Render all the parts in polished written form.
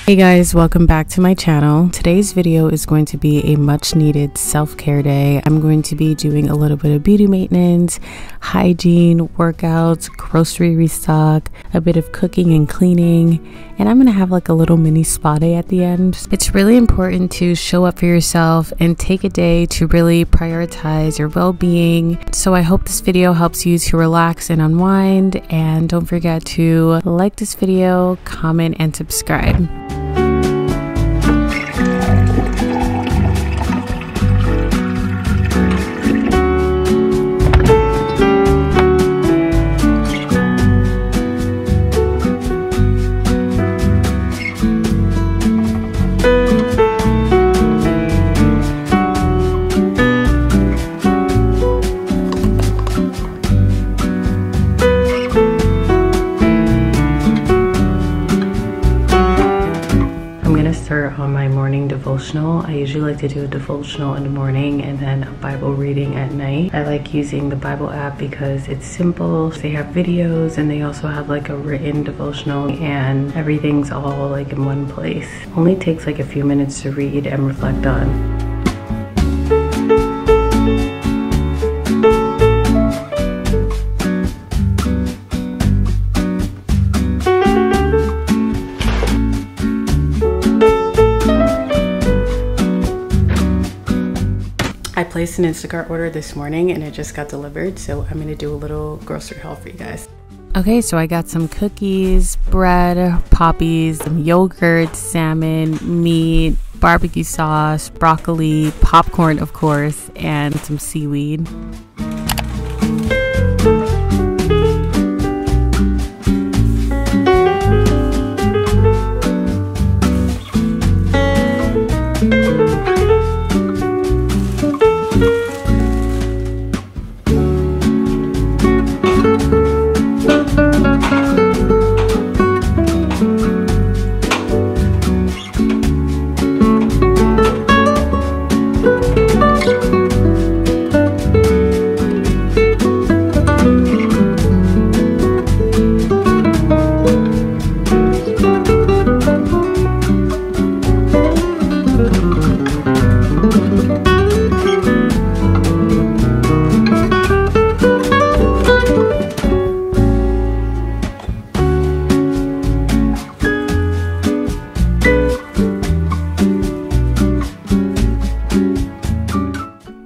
Hey guys, welcome back to my channel. Today's video is going to be a much needed self-care day. I'm going to be doing a little bit of beauty maintenance, hygiene, workouts, grocery restock, a bit of cooking and cleaning, and I'm gonna have like a little mini spa day at the end. It's really important to show up for yourself and take a day to really prioritize your well-being. So I hope this video helps you to relax and unwind, and don't forget to like this video, comment, and subscribe. On my morning devotional. I usually like to do a devotional in the morning and then a Bible reading at night. I like using the Bible app because it's simple. They have videos and they also have like a written devotional, and everything's all like in one place. Only takes like a few minutes to read and reflect on. I placed an Instacart order this morning and it just got delivered, so I'm gonna do a little grocery haul for you guys. Okay, so I got some cookies, bread, poppies, some yogurt, salmon, meat, barbecue sauce, broccoli, popcorn of course, and some seaweed.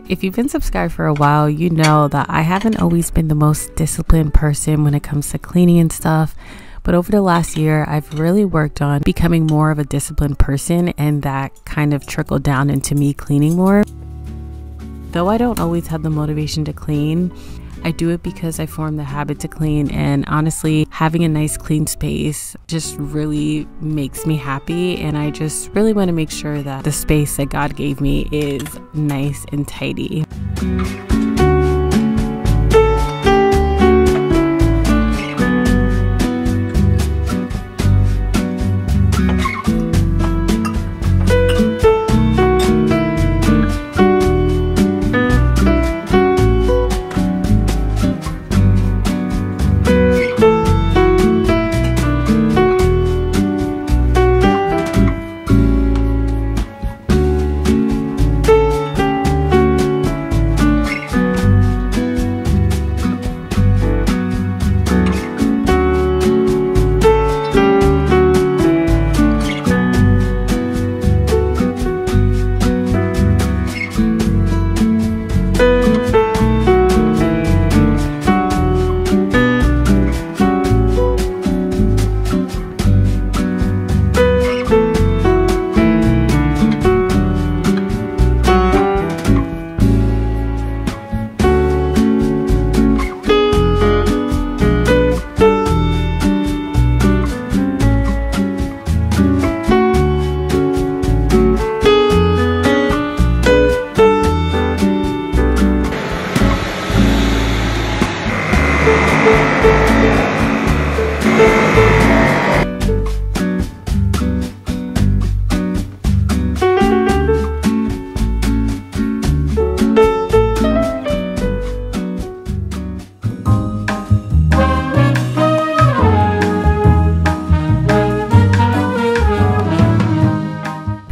If you've been subscribed for a while, you know that I haven't always been the most disciplined person when it comes to cleaning and stuff. But over the last year, I've really worked on becoming more of a disciplined person, and that kind of trickled down into me cleaning more. Though I don't always have the motivation to clean, I do it because I formed the habit to clean, and honestly, having a nice clean space just really makes me happy, and I just really want to make sure that the space that God gave me is nice and tidy.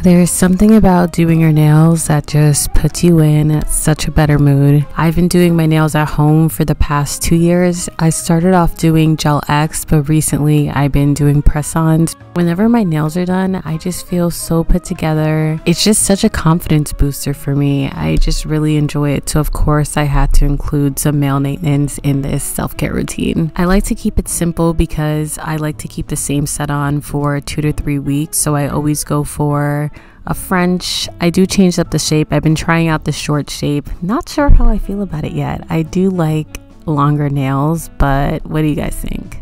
There's something about doing your nails that just puts you in such a better mood. I've been doing my nails at home for the past 2 years. I started off doing Gel X, but recently I've been doing press-ons. Whenever my nails are done, I just feel so put together. It's just such a confidence booster for me. I just really enjoy it. So of course I had to include some nail maintenance in this self-care routine. I like to keep it simple because I like to keep the same set on for 2 to 3 weeks. So I always go for a French. I do change up the shape. I've been trying out the short shape. Not sure how I feel about it yet. I do like longer nails, but what do you guys think?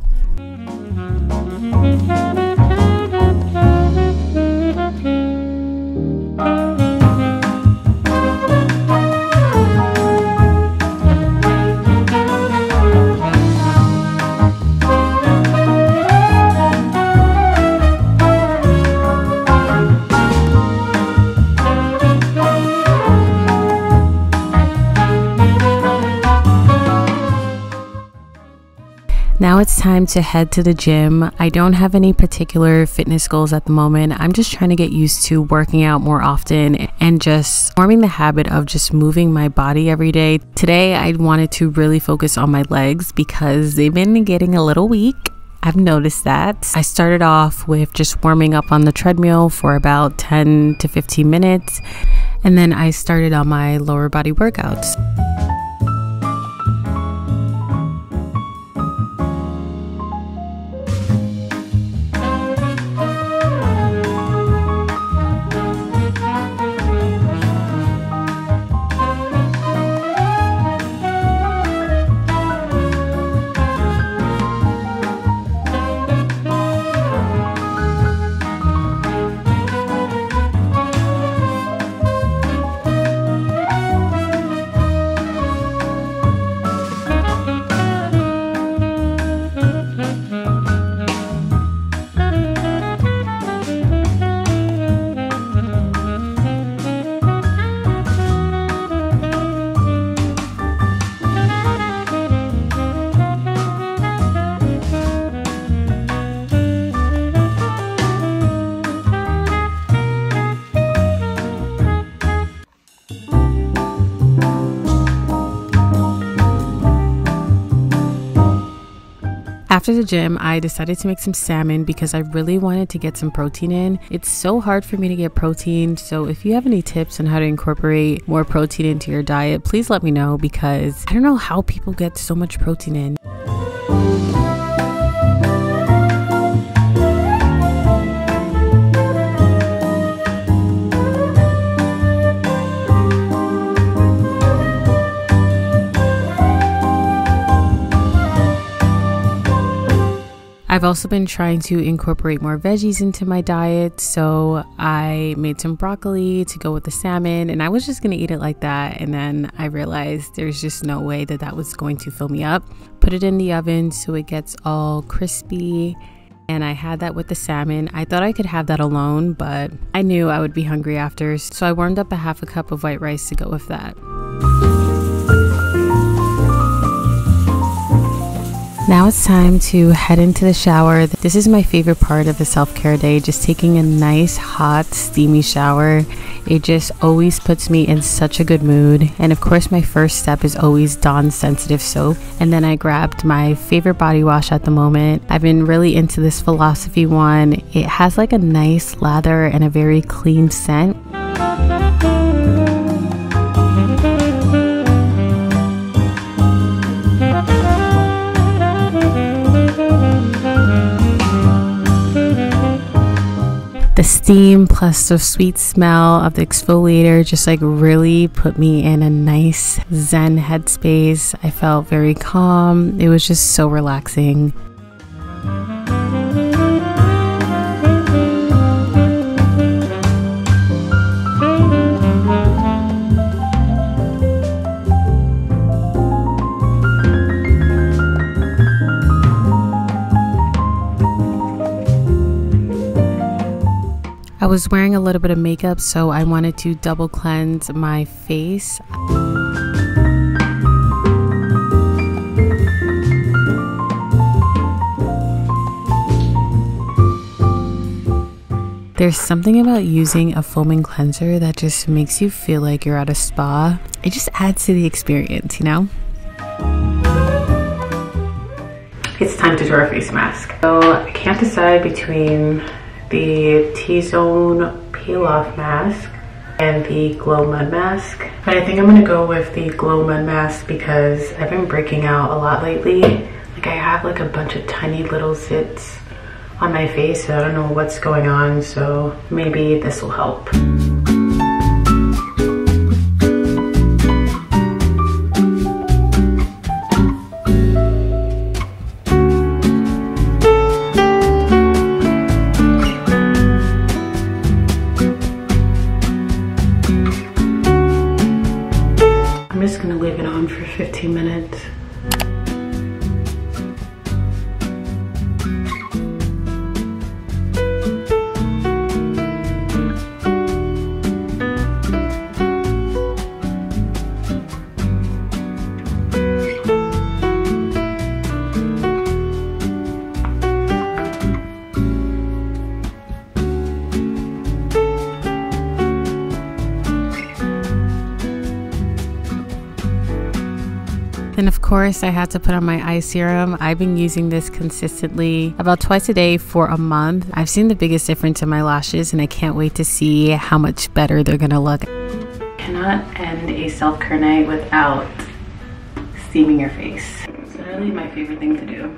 Now it's time to head to the gym. I don't have any particular fitness goals at the moment. I'm just trying to get used to working out more often and just forming the habit of just moving my body every day. Today, I wanted to really focus on my legs because they've been getting a little weak. I've noticed that. I started off with just warming up on the treadmill for about 10 to 15 minutes, and then I started on my lower body workouts. After the gym, I decided to make some salmon because I really wanted to get some protein in. It's so hard for me to get protein, so if you have any tips on how to incorporate more protein into your diet, please let me know because I don't know how people get so much protein in. I've also been trying to incorporate more veggies into my diet, so I made some broccoli to go with the salmon, and I was just gonna eat it like that, and then I realized there's just no way that that was going to fill me up. Put it in the oven so it gets all crispy, and I had that with the salmon. I thought I could have that alone, but I knew I would be hungry after, so I warmed up a half a cup of white rice to go with that. Now it's time to head into the shower. This is my favorite part of the self-care day, just taking a nice, hot, steamy shower. It just always puts me in such a good mood. And of course, my first step is always Dawn's sensitive soap. And then I grabbed my favorite body wash at the moment. I've been really into this Philosophy one. It has like a nice lather and a very clean scent. The steam plus the sweet smell of the exfoliator just like really put me in a nice zen headspace. I felt very calm. It was just so relaxing. I was wearing a little bit of makeup, so I wanted to double cleanse my face. There's something about using a foaming cleanser that just makes you feel like you're at a spa. It just adds to the experience, you know? It's time to do our face mask. So I can't decide between the T-Zone peel-off mask and the Glow Mud mask. But I think I'm gonna go with the Glow Mud mask because I've been breaking out a lot lately. Like I have like a bunch of tiny little zits on my face, so I don't know what's going on, so maybe this will help. I'm just gonna leave it on for 15 minutes. Then of course I had to put on my eye serum. I've been using this consistently about twice a day for a month. I've seen the biggest difference in my lashes and I can't wait to see how much better they're gonna look. Cannot end a self-care night without steaming your face. It's literally my favorite thing to do.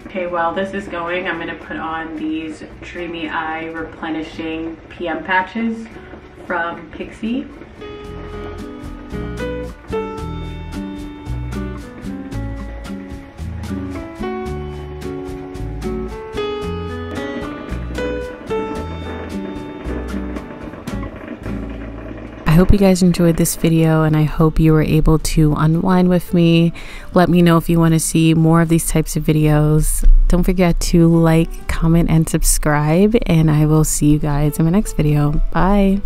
Okay, while this is going, I'm gonna put on these Dreamy Eye Replenishing PM patches from Pixie. I hope you guys enjoyed this video and I hope you were able to unwind with me. Let me know if you want to see more of these types of videos. Don't forget to like, comment, and subscribe, and I will see you guys in my next video. Bye.